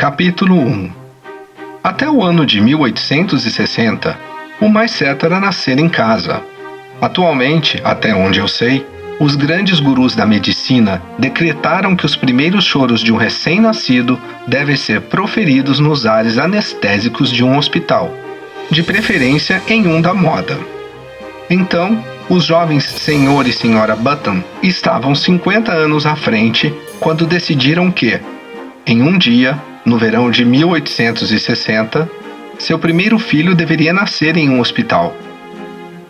Capítulo 1. Até o ano de 1860, o mais certo era nascer em casa. Atualmente, até onde eu sei, os grandes gurus da medicina decretaram que os primeiros choros de um recém-nascido devem ser proferidos nos ares anestésicos de um hospital, de preferência em um da moda. Então, os jovens senhor e senhora Button estavam 50 anos à frente quando decidiram que, em um dia, no verão de 1860, seu primeiro filho deveria nascer em um hospital.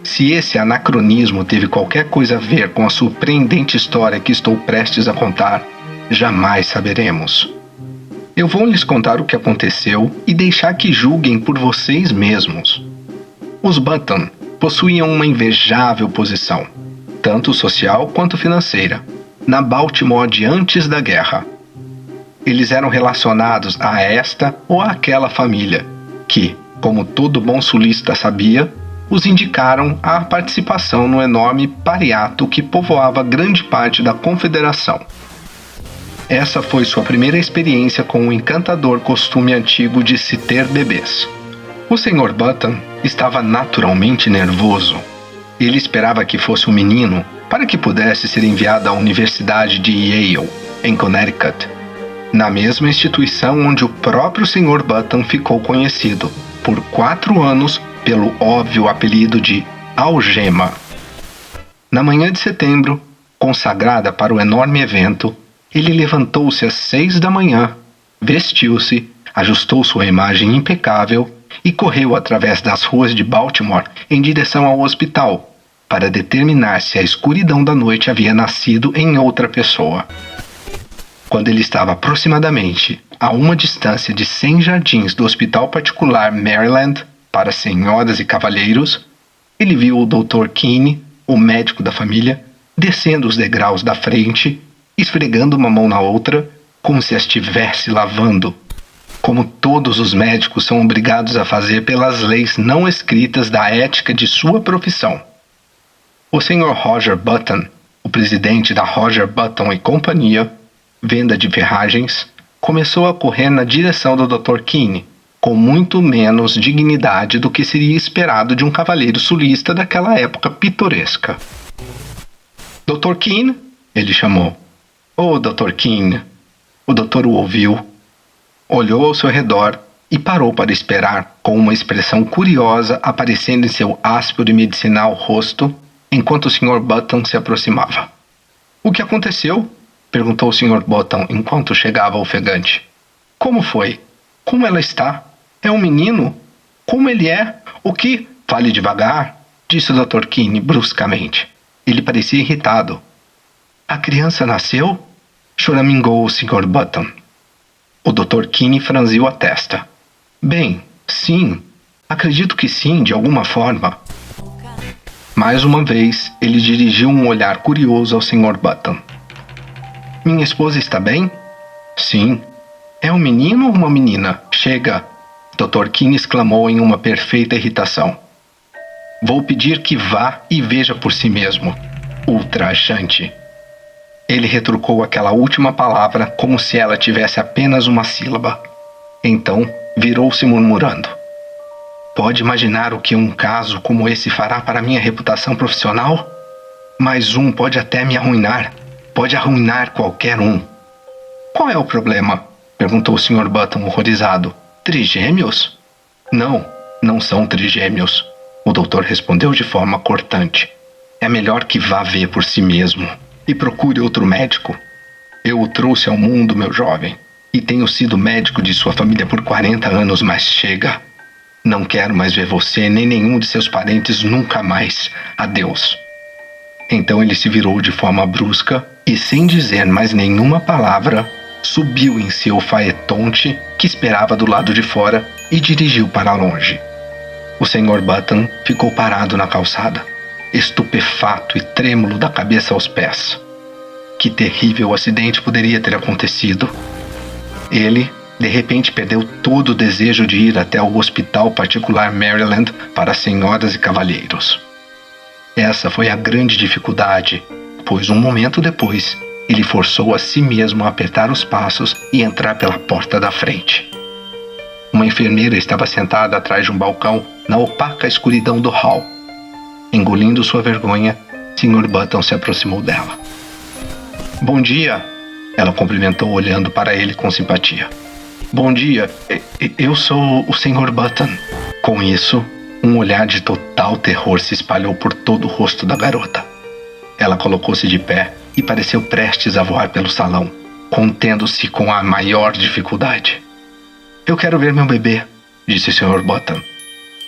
Se esse anacronismo teve qualquer coisa a ver com a surpreendente história que estou prestes a contar, jamais saberemos. Eu vou lhes contar o que aconteceu e deixar que julguem por vocês mesmos. Os Button possuíam uma invejável posição, tanto social quanto financeira, na Baltimore de antes da guerra. Eles eram relacionados a esta ou àquela família, que, como todo bom sulista sabia, os indicaram à participação no enorme pariato que povoava grande parte da Confederação. Essa foi sua primeira experiência com o encantador costume antigo de se ter bebês. O Sr. Button estava naturalmente nervoso. Ele esperava que fosse um menino para que pudesse ser enviado à Universidade de Yale, em Connecticut, na mesma instituição onde o próprio Sr. Button ficou conhecido, por 4 anos, pelo óbvio apelido de Algema. Na manhã de setembro, consagrada para o enorme evento, ele levantou-se às 6 da manhã, vestiu-se, ajustou sua imagem impecável e correu através das ruas de Baltimore em direção ao hospital, para determinar se a escuridão da noite havia nascido em outra pessoa. Quando ele estava aproximadamente a uma distância de 100 jardins do hospital particular Maryland para senhoras e cavalheiros, ele viu o Dr. Keene, o médico da família, descendo os degraus da frente, esfregando uma mão na outra, como se a estivesse lavando, como todos os médicos são obrigados a fazer pelas leis não escritas da ética de sua profissão. O Sr. Roger Button, o presidente da Roger Button e Companhia, venda de ferragens, começou a correr na direção do Dr. Keene, com muito menos dignidade do que seria esperado de um cavalheiro sulista daquela época pitoresca. Dr. Keene, ele chamou. Oh, Dr. Keene. O doutor o ouviu, olhou ao seu redor e parou para esperar, com uma expressão curiosa aparecendo em seu áspero e medicinal rosto, enquanto o Sr. Button se aproximava. O que aconteceu? Perguntou o Sr. Button enquanto chegava ofegante. Como foi? Como ela está? É um menino? Como ele é? O que? Fale devagar, disse o Dr. Keene bruscamente. Ele parecia irritado. A criança nasceu? Choramingou o Sr. Button. O Dr. Keene franziu a testa. Bem, sim. Acredito que sim, de alguma forma. Mais uma vez, ele dirigiu um olhar curioso ao Sr. Button. Minha esposa está bem? Sim. É um menino ou uma menina? Chega! Dr. Keene exclamou em uma perfeita irritação. Vou pedir que vá e veja por si mesmo. Ultrajante. Ele retrucou aquela última palavra como se ela tivesse apenas uma sílaba. Então, virou-se murmurando. Pode imaginar o que um caso como esse fará para minha reputação profissional? Mais um pode até me arruinar. Pode arruinar qualquer um. Qual é o problema? Perguntou o Sr. Button horrorizado. Trigêmeos? Não, não são trigêmeos. O doutor respondeu de forma cortante. É melhor que vá ver por si mesmo e procure outro médico. Eu o trouxe ao mundo, meu jovem, e tenho sido médico de sua família por 40 anos, mas chega. Não quero mais ver você nem nenhum de seus parentes nunca mais. Adeus. Então ele se virou de forma brusca e, sem dizer mais nenhuma palavra, subiu em seu faetonte que esperava do lado de fora e dirigiu para longe. O Sr. Button ficou parado na calçada, estupefato e trêmulo da cabeça aos pés. Que terrível acidente poderia ter acontecido? Ele, de repente, perdeu todo o desejo de ir até o hospital particular Maryland para senhoras e cavalheiros. Essa foi a grande dificuldade, pois um momento depois, ele forçou a si mesmo a apertar os passos e entrar pela porta da frente. Uma enfermeira estava sentada atrás de um balcão na opaca escuridão do hall. Engolindo sua vergonha, Sr. Button se aproximou dela. "Bom dia", ela cumprimentou olhando para ele com simpatia. "Bom dia, eu sou o Sr. Button." Com isso, um olhar de total terror se espalhou por todo o rosto da garota. Ela colocou-se de pé e pareceu prestes a voar pelo salão, contendo-se com a maior dificuldade. "Eu quero ver meu bebê", disse o Sr. Button.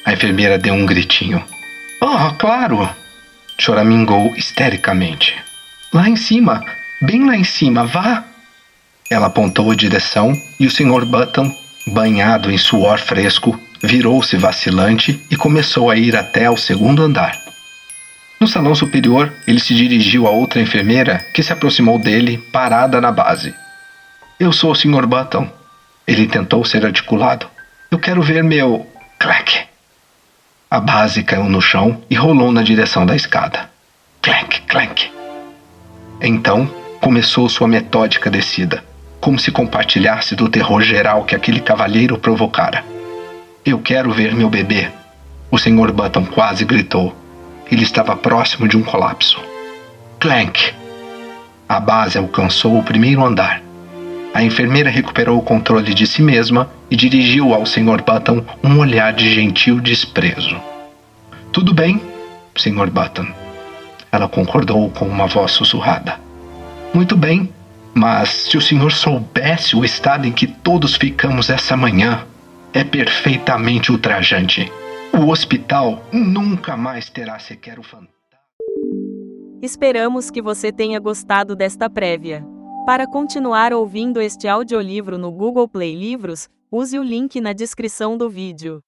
A enfermeira deu um gritinho. "Oh, claro!" choramingou histericamente. "Lá em cima, bem lá em cima, vá!" Ela apontou a direção e o Sr. Button, banhado em suor fresco, virou-se vacilante e começou a ir até o segundo andar. No salão superior, ele se dirigiu a outra enfermeira que se aproximou dele, parada na base. "Eu sou o Sr. Button." Ele tentou ser articulado. "Eu quero ver meu..." Clac! A base caiu no chão e rolou na direção da escada. Clac, clac. Então, começou sua metódica descida, como se compartilhasse do terror geral que aquele cavalheiro provocara. "Eu quero ver meu bebê." O Sr. Button quase gritou. Ele estava próximo de um colapso. Clank! A base alcançou o primeiro andar. A enfermeira recuperou o controle de si mesma e dirigiu ao Sr. Button um olhar de gentil desprezo. "Tudo bem, Sr. Button." Ela concordou com uma voz sussurrada. "Muito bem, mas se o senhor soubesse o estado em que todos ficamos essa manhã, é perfeitamente ultrajante. O hospital nunca mais terá sequer o fantasma." Esperamos que você tenha gostado desta prévia. Para continuar ouvindo este audiolivro no Google Play Livros, use o link na descrição do vídeo.